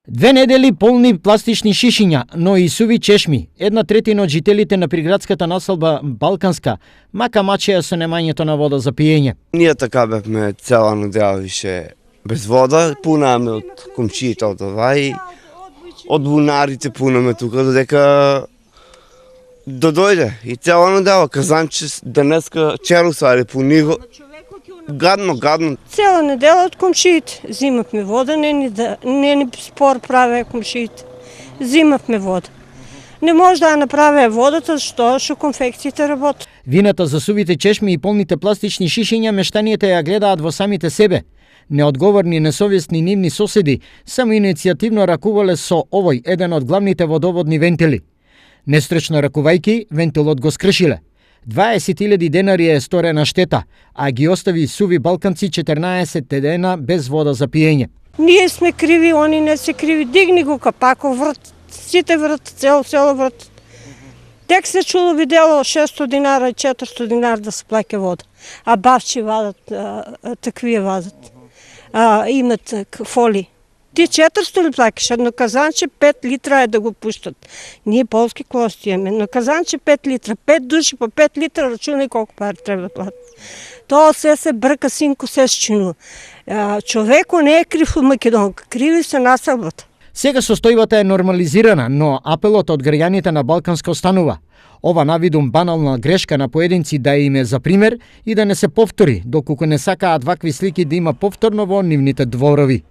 2 недели полни пластични шишиња, но и суви чешми. 1/3 од жителите на приградската населба Балканска мака мачеја со немањето на вода за пиење. Ние така бевме цела недела више без вода, пунаме од комшиите од ова и од бунарите пунаме тука додека дојде. И цела недела казанче денеска черусари пуни го. Гадно. Цела недела од комшиите зимавме вода, не ни спор правеа комшиите. Зимавме вода. Не може да ја направеа водата, што конфекциите работат. Вината за сувите чешми и полните пластични шишиња мештаните ја гледаат во самите себе. Неодговорни, несовесни нивни соседи само иницијативно ракувале со овој еден од главните водоводни вентили. Нестречно ракувајки, вентилот го скршиле. 20.000 денари е сторена штета, а ги остави суви балканци 14 дена без вода за пиење. Ние сме криви, они не се криви. Дигни го капаков врт, сите врт, цело врт. Тек се чуло видело 600 динара и 400 динара да се плаќа вода. А бавчи вадат, таквие вадат. Имат фоли. Ти 400 ли плакаш? Едно казанче 5 литра е да го пуштат. Ние полски клости имаме. Едно казанче 5 литра. 5 души по 5 литра, рачунай колко пари треба да платят. Тоа се брка, синко се счинува. Човеко не е крив од Македонка, криви се населбата. Сега состојбата е нормализирана, но апелот од граѓаните на Балканска останува. Ова навидум банална грешка на поединци да им е за пример и да не се повтори, доколку не сакаат вакви слики да има повторно во нивните дворови.